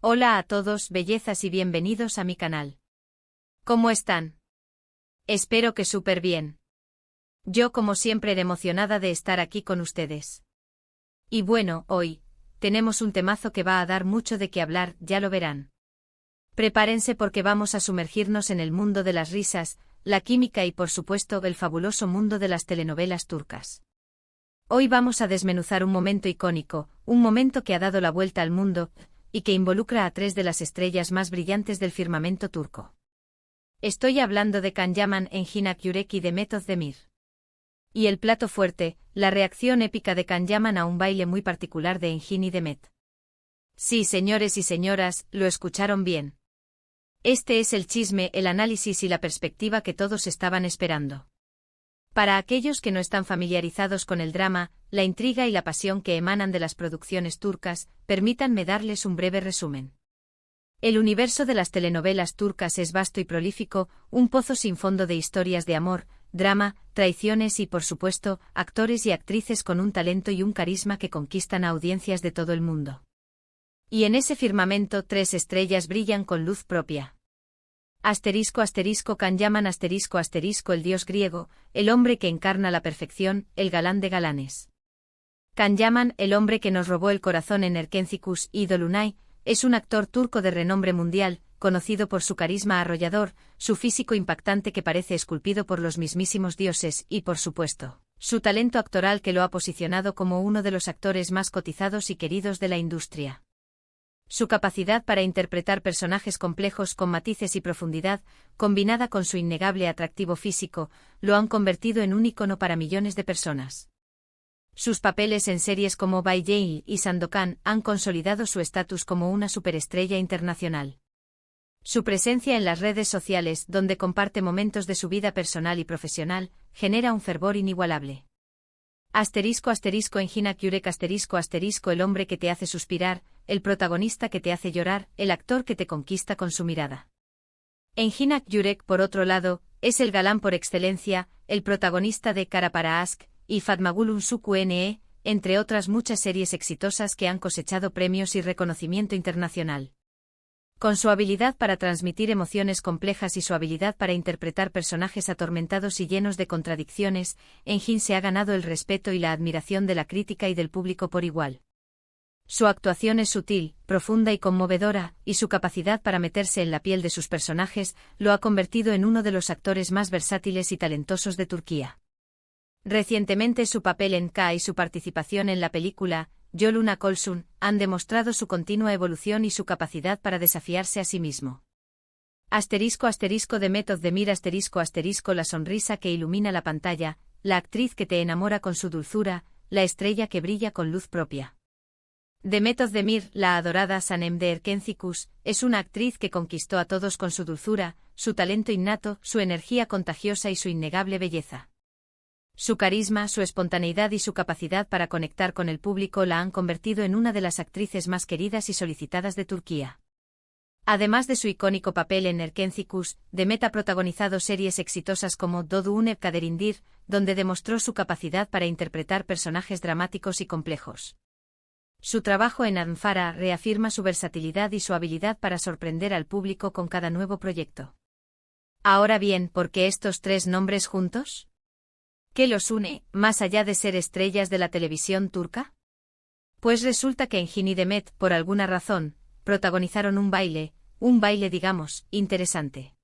Hola a todos, bellezas y bienvenidos a mi canal. ¿Cómo están? Espero que súper bien. Yo como siempre emocionada de estar aquí con ustedes. Y bueno, hoy, tenemos un temazo que va a dar mucho de qué hablar, ya lo verán. Prepárense porque vamos a sumergirnos en el mundo de las risas, la química y por supuesto el fabuloso mundo de las telenovelas turcas. Hoy vamos a desmenuzar un momento icónico, un momento que ha dado la vuelta al mundo, y que involucra a tres de las estrellas más brillantes del firmamento turco. Estoy hablando de Can Yaman, Engin Akyurek y Demet Özdemir. Y el plato fuerte, la reacción épica de Can Yaman a un baile muy particular de Engin y Demet. Sí, señores y señoras, lo escucharon bien. Este es el chisme, el análisis y la perspectiva que todos estaban esperando. Para aquellos que no están familiarizados con el drama, la intriga y la pasión que emanan de las producciones turcas, permítanme darles un breve resumen. El universo de las telenovelas turcas es vasto y prolífico, un pozo sin fondo de historias de amor, drama, traiciones y, por supuesto, actores y actrices con un talento y un carisma que conquistan a audiencias de todo el mundo. Y en ese firmamento tres estrellas brillan con luz propia. Can Yaman el dios griego, el hombre que encarna la perfección, el galán de galanes. Can Yaman, el hombre que nos robó el corazón en Erkencikus y Dolunay, es un actor turco de renombre mundial, conocido por su carisma arrollador, su físico impactante que parece esculpido por los mismísimos dioses y, por supuesto, su talento actoral que lo ha posicionado como uno de los actores más cotizados y queridos de la industria. Su capacidad para interpretar personajes complejos con matices y profundidad, combinada con su innegable atractivo físico, lo han convertido en un ícono para millones de personas. Sus papeles en series como Bay Jail y Sandokan han consolidado su estatus como una superestrella internacional. Su presencia en las redes sociales, donde comparte momentos de su vida personal y profesional, genera un fervor inigualable. Engin Akyurek el hombre que te hace suspirar, el protagonista que te hace llorar, el actor que te conquista con su mirada. Engin Akyurek, por otro lado, es el galán por excelencia, el protagonista de Kara para Aşk y Fatmagul Unsuku, entre otras muchas series exitosas que han cosechado premios y reconocimiento internacional. Con su habilidad para transmitir emociones complejas y su habilidad para interpretar personajes atormentados y llenos de contradicciones, Engin se ha ganado el respeto y la admiración de la crítica y del público por igual. Su actuación es sutil, profunda y conmovedora, y su capacidad para meterse en la piel de sus personajes lo ha convertido en uno de los actores más versátiles y talentosos de Turquía. Recientemente su papel en K y su participación en la película Yoluna Kolsun han demostrado su continua evolución y su capacidad para desafiarse a sí mismo. Demet Özdemir la sonrisa que ilumina la pantalla, la actriz que te enamora con su dulzura, la estrella que brilla con luz propia. Demet Özdemir, la adorada Sanem de Erkencikus, es una actriz que conquistó a todos con su dulzura, su talento innato, su energía contagiosa y su innegable belleza. Su carisma, su espontaneidad y su capacidad para conectar con el público la han convertido en una de las actrices más queridas y solicitadas de Turquía. Además de su icónico papel en Erkencikus, Demet ha protagonizado series exitosas como Doğduğun Ev Kaderindir, donde demostró su capacidad para interpretar personajes dramáticos y complejos. Su trabajo en Anfara reafirma su versatilidad y su habilidad para sorprender al público con cada nuevo proyecto. Ahora bien, ¿por qué estos tres nombres juntos? ¿Qué los une, más allá de ser estrellas de la televisión turca? Pues resulta que Engin y Demet, por alguna razón, protagonizaron un baile digamos, interesante.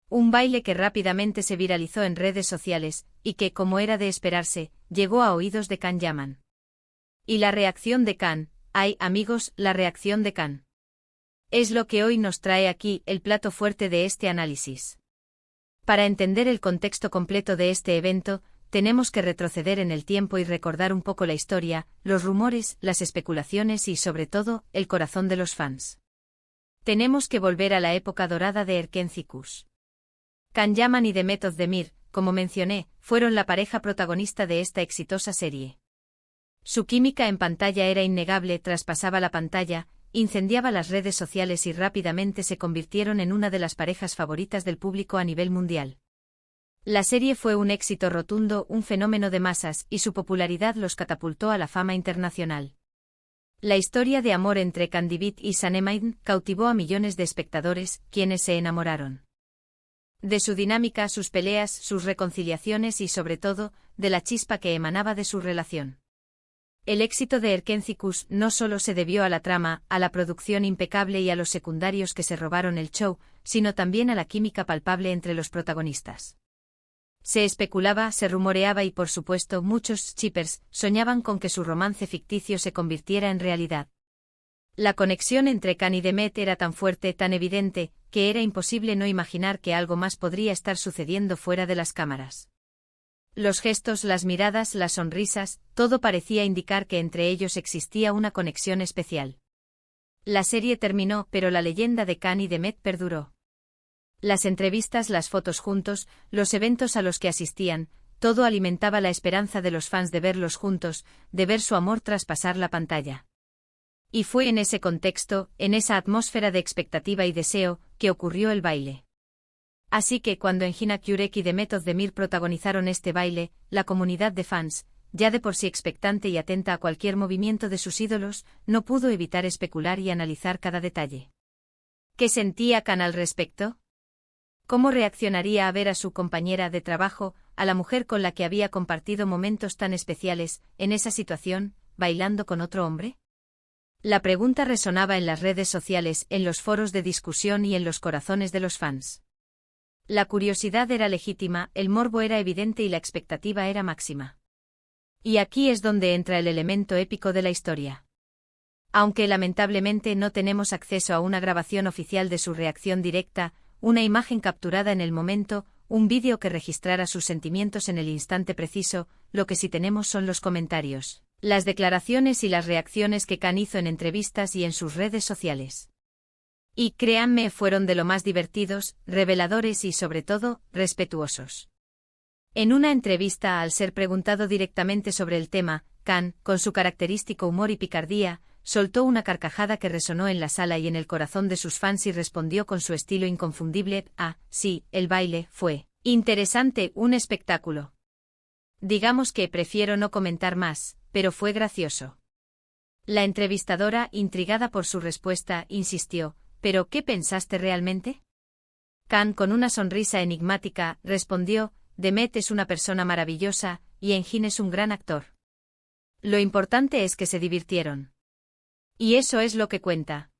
Un baile que rápidamente se viralizó en redes sociales, y que, como era de esperarse, llegó a oídos de Can Yaman. Y la reacción de Can, amigos, la reacción de Can. Es lo que hoy nos trae aquí el plato fuerte de este análisis. Para entender el contexto completo de este evento, tenemos que retroceder en el tiempo y recordar un poco la historia, los rumores, las especulaciones y, sobre todo, el corazón de los fans. Tenemos que volver a la época dorada de Erkencikus. Can Yaman y Demet Özdemir, como mencioné, fueron la pareja protagonista de esta exitosa serie. Su química en pantalla era innegable, traspasaba la pantalla, incendiaba las redes sociales y rápidamente se convirtieron en una de las parejas favoritas del público a nivel mundial. La serie fue un éxito rotundo, un fenómeno de masas, y su popularidad los catapultó a la fama internacional. La historia de amor entre Candivit y Sanemein cautivó a millones de espectadores, quienes se enamoraron de su dinámica, sus peleas, sus reconciliaciones y sobre todo, de la chispa que emanaba de su relación. El éxito de Erkenciskus no solo se debió a la trama, a la producción impecable y a los secundarios que se robaron el show, sino también a la química palpable entre los protagonistas. Se especulaba, se rumoreaba y por supuesto muchos shippers soñaban con que su romance ficticio se convirtiera en realidad. La conexión entre Can y Demet era tan fuerte, tan evidente, que era imposible no imaginar que algo más podría estar sucediendo fuera de las cámaras. Los gestos, las miradas, las sonrisas, todo parecía indicar que entre ellos existía una conexión especial. La serie terminó, pero la leyenda de Can y Demet perduró. Las entrevistas, las fotos juntos, los eventos a los que asistían, todo alimentaba la esperanza de los fans de verlos juntos, de ver su amor traspasar la pantalla. Y fue en ese contexto, en esa atmósfera de expectativa y deseo, que ocurrió el baile. Así que cuando Engin Kurek y Demet Özdemir protagonizaron este baile, la comunidad de fans, ya de por sí expectante y atenta a cualquier movimiento de sus ídolos, no pudo evitar especular y analizar cada detalle. ¿Qué sentía Can al respecto? ¿Cómo reaccionaría a ver a su compañera de trabajo, a la mujer con la que había compartido momentos tan especiales, en esa situación, bailando con otro hombre? La pregunta resonaba en las redes sociales, en los foros de discusión y en los corazones de los fans. La curiosidad era legítima, el morbo era evidente y la expectativa era máxima. Y aquí es donde entra el elemento épico de la historia. Aunque lamentablemente no tenemos acceso a una grabación oficial de su reacción directa, una imagen capturada en el momento, un vídeo que registrara sus sentimientos en el instante preciso, lo que sí tenemos son los comentarios, las declaraciones y las reacciones que Can hizo en entrevistas y en sus redes sociales. Y créanme, fueron de lo más divertidos, reveladores y sobre todo, respetuosos. En una entrevista, al ser preguntado directamente sobre el tema, Can, con su característico humor y picardía, soltó una carcajada que resonó en la sala y en el corazón de sus fans y respondió con su estilo inconfundible: «Ah, sí, el baile fue interesante, un espectáculo. Digamos que prefiero no comentar más, pero fue gracioso». La entrevistadora, intrigada por su respuesta, insistió: «¿Pero qué pensaste realmente?». Can, con una sonrisa enigmática, respondió: «Demet es una persona maravillosa, y Engin es un gran actor. Lo importante es que se divirtieron. Y eso es lo que cuenta».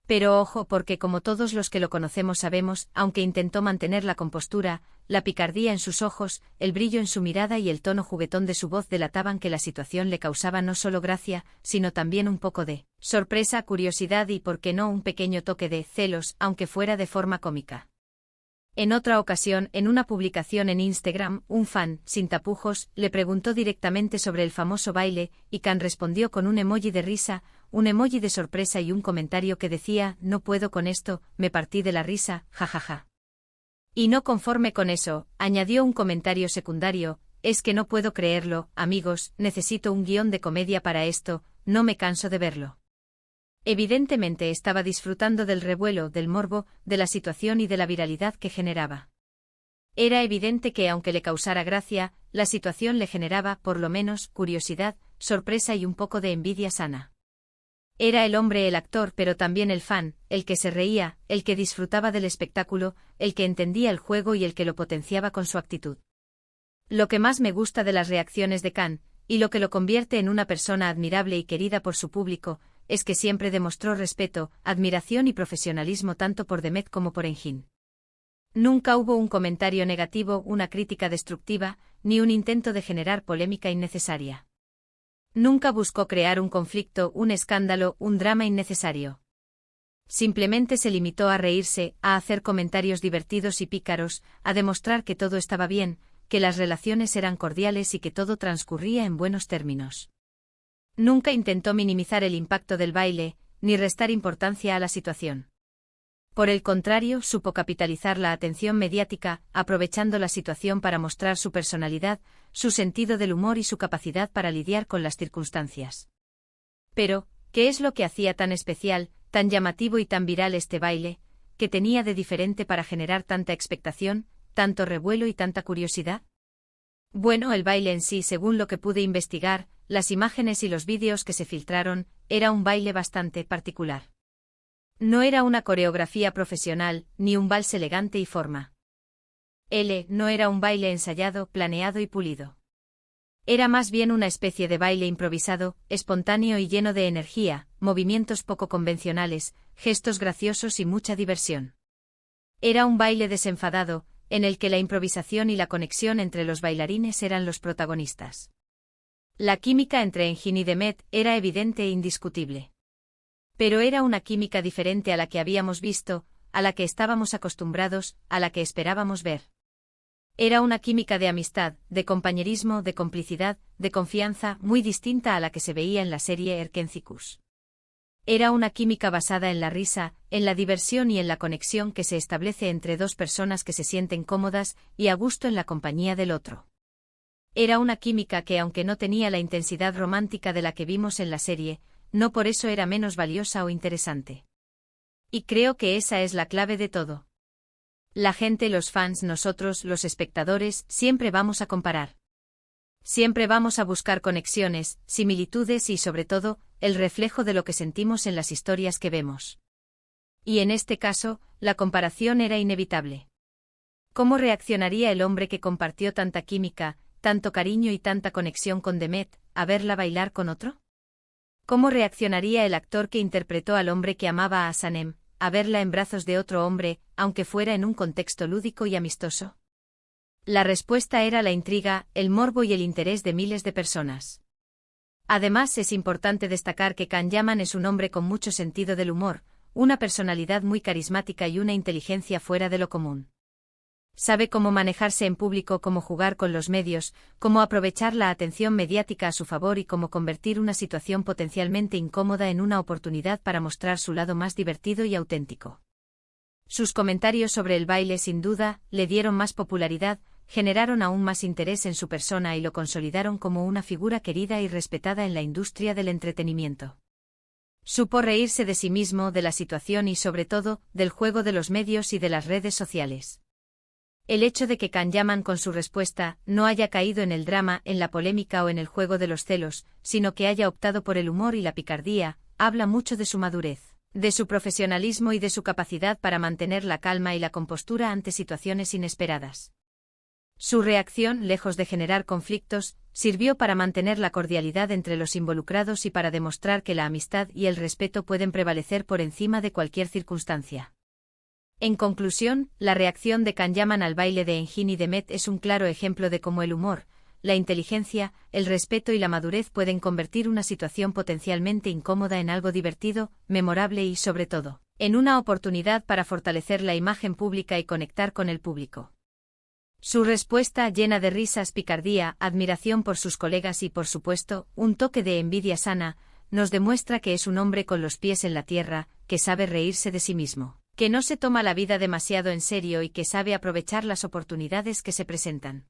Pero ojo, porque como todos los que lo conocemos sabemos, aunque intentó mantener la compostura, la picardía en sus ojos, el brillo en su mirada y el tono juguetón de su voz delataban que la situación le causaba no solo gracia, sino también un poco de sorpresa, curiosidad y, por qué no, un pequeño toque de celos, aunque fuera de forma cómica. En otra ocasión, en una publicación en Instagram, un fan, sin tapujos, le preguntó directamente sobre el famoso baile, y Can respondió con un emoji de risa, un emoji de sorpresa y un comentario que decía: «No puedo con esto, me partí de la risa, jajaja». Y no conforme con eso, añadió un comentario secundario: «Es que no puedo creerlo, amigos, necesito un guión de comedia para esto, no me canso de verlo». Evidentemente estaba disfrutando del revuelo, del morbo, de la situación y de la viralidad que generaba. Era evidente que, aunque le causara gracia, la situación le generaba, por lo menos, curiosidad, sorpresa y un poco de envidia sana. Era el hombre el actor, pero también el fan, el que se reía, el que disfrutaba del espectáculo, el que entendía el juego y el que lo potenciaba con su actitud. Lo que más me gusta de las reacciones de Can, y lo que lo convierte en una persona admirable y querida por su público, es que siempre demostró respeto, admiración y profesionalismo tanto por Demet como por Engin. Nunca hubo un comentario negativo, una crítica destructiva, ni un intento de generar polémica innecesaria. Nunca buscó crear un conflicto, un escándalo, un drama innecesario. Simplemente se limitó a reírse, a hacer comentarios divertidos y pícaros, a demostrar que todo estaba bien, que las relaciones eran cordiales y que todo transcurría en buenos términos. Nunca intentó minimizar el impacto del baile, ni restar importancia a la situación. Por el contrario, supo capitalizar la atención mediática, aprovechando la situación para mostrar su personalidad, su sentido del humor y su capacidad para lidiar con las circunstancias. Pero, ¿qué es lo que hacía tan especial, tan llamativo y tan viral este baile? ¿Qué tenía de diferente para generar tanta expectación, tanto revuelo y tanta curiosidad? Bueno, el baile en sí, según lo que pude investigar, las imágenes y los vídeos que se filtraron, era un baile bastante particular. No era una coreografía profesional, ni un vals elegante y forma. No era un baile ensayado, planeado y pulido. Era más bien una especie de baile improvisado, espontáneo y lleno de energía, movimientos poco convencionales, gestos graciosos y mucha diversión. Era un baile desenfadado, en el que la improvisación y la conexión entre los bailarines eran los protagonistas. La química entre Engin y Demet era evidente e indiscutible. Pero era una química diferente a la que habíamos visto, a la que estábamos acostumbrados, a la que esperábamos ver. Era una química de amistad, de compañerismo, de complicidad, de confianza, muy distinta a la que se veía en la serie Erkencikus. Era una química basada en la risa, en la diversión y en la conexión que se establece entre dos personas que se sienten cómodas y a gusto en la compañía del otro. Era una química que, aunque no tenía la intensidad romántica de la que vimos en la serie, no por eso era menos valiosa o interesante. Y creo que esa es la clave de todo. La gente, los fans, nosotros, los espectadores, siempre vamos a comparar. Siempre vamos a buscar conexiones, similitudes y, sobre todo, el reflejo de lo que sentimos en las historias que vemos. Y en este caso, la comparación era inevitable. ¿Cómo reaccionaría el hombre que compartió tanta química, tanto cariño y tanta conexión con Demet, a verla bailar con otro? ¿Cómo reaccionaría el actor que interpretó al hombre que amaba a Sanem, a verla en brazos de otro hombre, aunque fuera en un contexto lúdico y amistoso? La respuesta era la intriga, el morbo y el interés de miles de personas. Además, es importante destacar que Can Yaman es un hombre con mucho sentido del humor, una personalidad muy carismática y una inteligencia fuera de lo común. Sabe cómo manejarse en público, cómo jugar con los medios, cómo aprovechar la atención mediática a su favor y cómo convertir una situación potencialmente incómoda en una oportunidad para mostrar su lado más divertido y auténtico. Sus comentarios sobre el baile sin duda le dieron más popularidad, generaron aún más interés en su persona y lo consolidaron como una figura querida y respetada en la industria del entretenimiento. Supo reírse de sí mismo, de la situación y sobre todo, del juego de los medios y de las redes sociales. El hecho de que Can Yaman con su respuesta no haya caído en el drama, en la polémica o en el juego de los celos, sino que haya optado por el humor y la picardía, habla mucho de su madurez, de su profesionalismo y de su capacidad para mantener la calma y la compostura ante situaciones inesperadas. Su reacción, lejos de generar conflictos, sirvió para mantener la cordialidad entre los involucrados y para demostrar que la amistad y el respeto pueden prevalecer por encima de cualquier circunstancia. En conclusión, la reacción de Can Yaman al baile de Engin y Demet es un claro ejemplo de cómo el humor, la inteligencia, el respeto y la madurez pueden convertir una situación potencialmente incómoda en algo divertido, memorable y, sobre todo, en una oportunidad para fortalecer la imagen pública y conectar con el público. Su respuesta, llena de risas, picardía, admiración por sus colegas y, por supuesto, un toque de envidia sana, nos demuestra que es un hombre con los pies en la tierra, que sabe reírse de sí mismo, que no se toma la vida demasiado en serio y que sabe aprovechar las oportunidades que se presentan.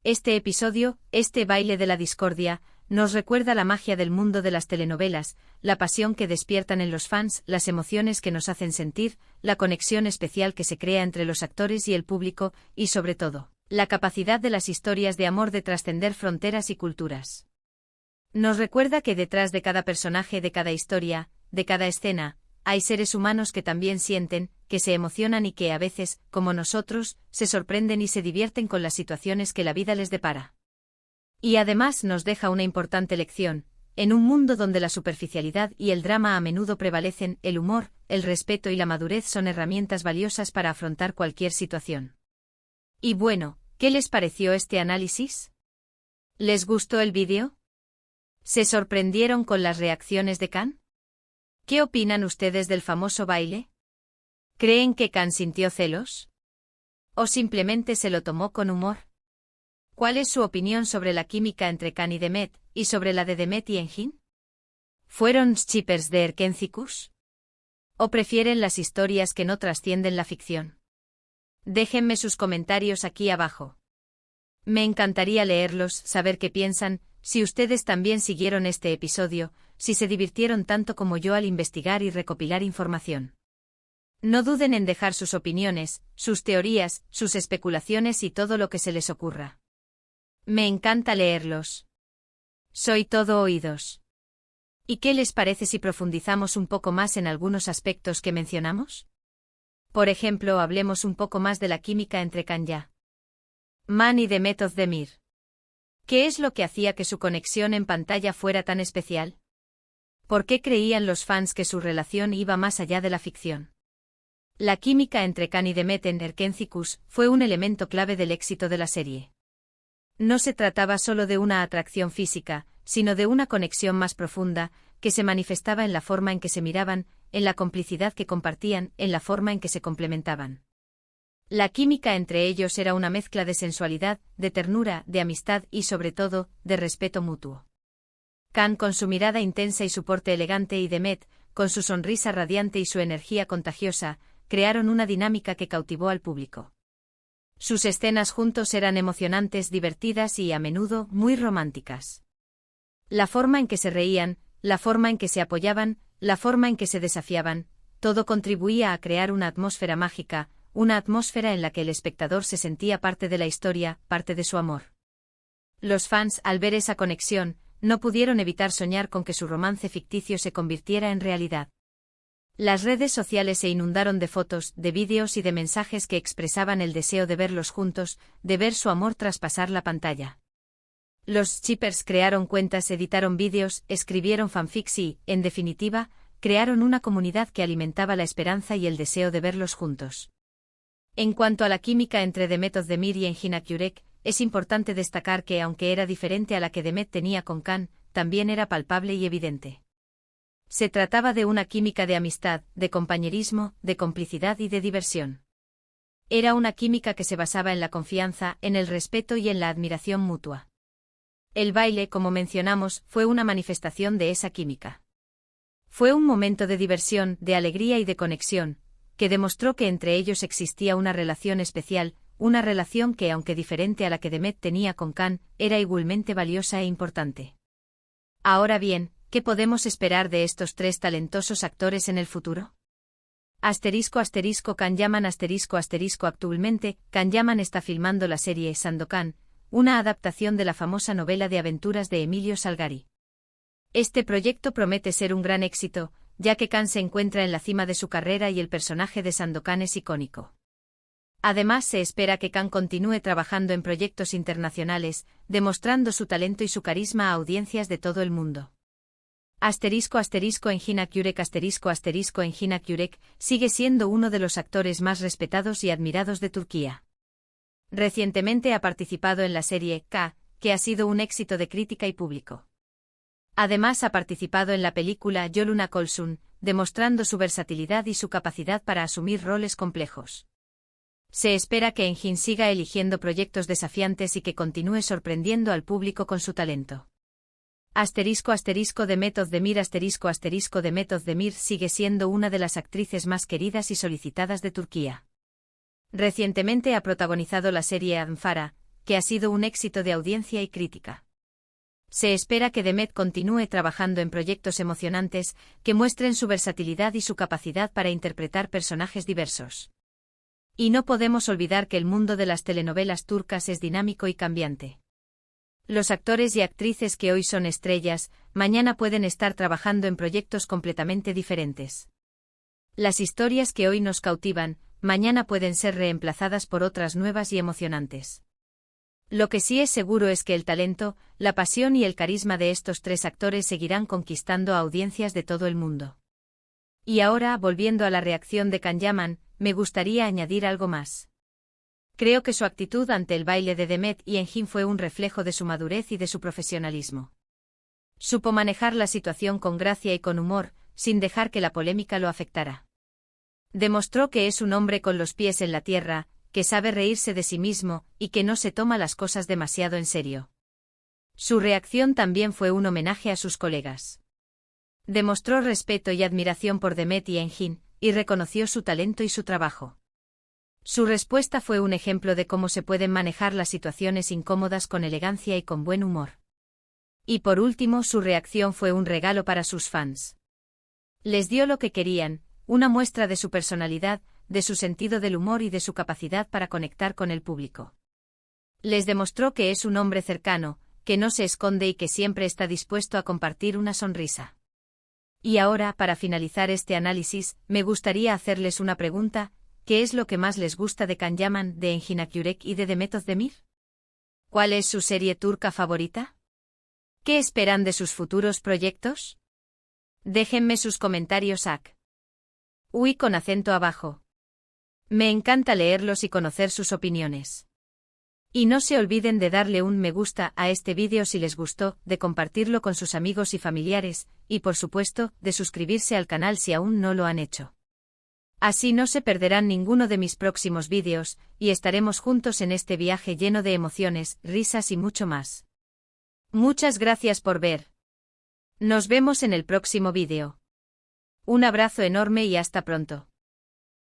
Este episodio, este baile de la discordia, nos recuerda la magia del mundo de las telenovelas, la pasión que despiertan en los fans, las emociones que nos hacen sentir, la conexión especial que se crea entre los actores y el público, y sobre todo, la capacidad de las historias de amor de trascender fronteras y culturas. Nos recuerda que detrás de cada personaje, de cada historia, de cada escena, hay seres humanos que también sienten, que se emocionan y que a veces, como nosotros, se sorprenden y se divierten con las situaciones que la vida les depara. Y además nos deja una importante lección: en un mundo donde la superficialidad y el drama a menudo prevalecen, el humor, el respeto y la madurez son herramientas valiosas para afrontar cualquier situación. Y bueno, ¿qué les pareció este análisis? ¿Les gustó el vídeo? ¿Se sorprendieron con las reacciones de Can? ¿Qué opinan ustedes del famoso baile? ¿Creen que Can sintió celos? ¿O simplemente se lo tomó con humor? ¿Cuál es su opinión sobre la química entre Can y Demet, y sobre la de Demet y Engin? ¿Fueron shippers de Erkencikus? ¿O prefieren las historias que no trascienden la ficción? Déjenme sus comentarios aquí abajo. Me encantaría leerlos, saber qué piensan, si ustedes también siguieron este episodio, si se divirtieron tanto como yo al investigar y recopilar información. No duden en dejar sus opiniones, sus teorías, sus especulaciones y todo lo que se les ocurra. Me encanta leerlos. Soy todo oídos. ¿Y qué les parece si profundizamos un poco más en algunos aspectos que mencionamos? Por ejemplo, hablemos un poco más de la química entre Can-Yaman y Demet Özdemir. ¿Qué es lo que hacía que su conexión en pantalla fuera tan especial? ¿Por qué creían los fans que su relación iba más allá de la ficción? La química entre Can y Demet en Erkencikus fue un elemento clave del éxito de la serie. No se trataba solo de una atracción física, sino de una conexión más profunda, que se manifestaba en la forma en que se miraban, en la complicidad que compartían, en la forma en que se complementaban. La química entre ellos era una mezcla de sensualidad, de ternura, de amistad y, sobre todo, de respeto mutuo. Can con su mirada intensa y su porte elegante y Demet, con su sonrisa radiante y su energía contagiosa, crearon una dinámica que cautivó al público. Sus escenas juntos eran emocionantes, divertidas y, a menudo, muy románticas. La forma en que se reían, la forma en que se apoyaban, la forma en que se desafiaban, todo contribuía a crear una atmósfera mágica, una atmósfera en la que el espectador se sentía parte de la historia, parte de su amor. Los fans, al ver esa conexión, no pudieron evitar soñar con que su romance ficticio se convirtiera en realidad. Las redes sociales se inundaron de fotos, de vídeos y de mensajes que expresaban el deseo de verlos juntos, de ver su amor traspasar la pantalla. Los shippers crearon cuentas, editaron vídeos, escribieron fanfics y, en definitiva, crearon una comunidad que alimentaba la esperanza y el deseo de verlos juntos. En cuanto a la química entre Demet Özdemir y Engin Akyurek, es importante destacar que, aunque era diferente a la que Demet tenía con Can, también era palpable y evidente. Se trataba de una química de amistad, de compañerismo, de complicidad y de diversión. Era una química que se basaba en la confianza, en el respeto y en la admiración mutua. El baile, como mencionamos, fue una manifestación de esa química. Fue un momento de diversión, de alegría y de conexión, que demostró que entre ellos existía una relación especial, una relación que, aunque diferente a la que Demet tenía con Can, era igualmente valiosa e importante. Ahora bien, ¿qué podemos esperar de estos tres talentosos actores en el futuro? Can-Yaman Actualmente, Can-Yaman está filmando la serie Sandokan, una adaptación de la famosa novela de aventuras de Emilio Salgari. Este proyecto promete ser un gran éxito, ya que Can se encuentra en la cima de su carrera y el personaje de Sandokan es icónico. Además, se espera que Can continúe trabajando en proyectos internacionales, demostrando su talento y su carisma a audiencias de todo el mundo. Engin Akyurek sigue siendo uno de los actores más respetados y admirados de Turquía. Recientemente ha participado en la serie K, que ha sido un éxito de crítica y público. Además, ha participado en la película Yoluna Kolsun, demostrando su versatilidad y su capacidad para asumir roles complejos. Se espera que Engin siga eligiendo proyectos desafiantes y que continúe sorprendiendo al público con su talento. Demet Özdemir sigue siendo una de las actrices más queridas y solicitadas de Turquía. Recientemente ha protagonizado la serie Anfara, que ha sido un éxito de audiencia y crítica. Se espera que Demet continúe trabajando en proyectos emocionantes que muestren su versatilidad y su capacidad para interpretar personajes diversos. Y no podemos olvidar que el mundo de las telenovelas turcas es dinámico y cambiante. Los actores y actrices que hoy son estrellas, mañana pueden estar trabajando en proyectos completamente diferentes. Las historias que hoy nos cautivan, mañana pueden ser reemplazadas por otras nuevas y emocionantes. Lo que sí es seguro es que el talento, la pasión y el carisma de estos tres actores seguirán conquistando a audiencias de todo el mundo. Y ahora, volviendo a la reacción de Can-Yaman, me gustaría añadir algo más. Creo que su actitud ante el baile de Demet y Engin fue un reflejo de su madurez y de su profesionalismo. Supo manejar la situación con gracia y con humor, sin dejar que la polémica lo afectara. Demostró que es un hombre con los pies en la tierra, que sabe reírse de sí mismo y que no se toma las cosas demasiado en serio. Su reacción también fue un homenaje a sus colegas. Demostró respeto y admiración por Demet y Engin, y reconoció su talento y su trabajo. Su respuesta fue un ejemplo de cómo se pueden manejar las situaciones incómodas con elegancia y con buen humor. Y por último, su reacción fue un regalo para sus fans. Les dio lo que querían, una muestra de su personalidad, de su sentido del humor y de su capacidad para conectar con el público. Les demostró que es un hombre cercano, que no se esconde y que siempre está dispuesto a compartir una sonrisa. Y ahora, para finalizar este análisis, me gustaría hacerles una pregunta: ¿qué es lo que más les gusta de Can Yaman, de Engin Akyurek y de The Method Demir? ¿Cuál es su serie turca favorita? ¿Qué esperan de sus futuros proyectos? Déjenme sus comentarios Uy con acento abajo. Me encanta leerlos y conocer sus opiniones. Y no se olviden de darle un me gusta a este vídeo si les gustó, de compartirlo con sus amigos y familiares, y por supuesto, de suscribirse al canal si aún no lo han hecho. Así no se perderán ninguno de mis próximos vídeos, y estaremos juntos en este viaje lleno de emociones, risas y mucho más. Muchas gracias por ver. Nos vemos en el próximo vídeo. Un abrazo enorme y hasta pronto.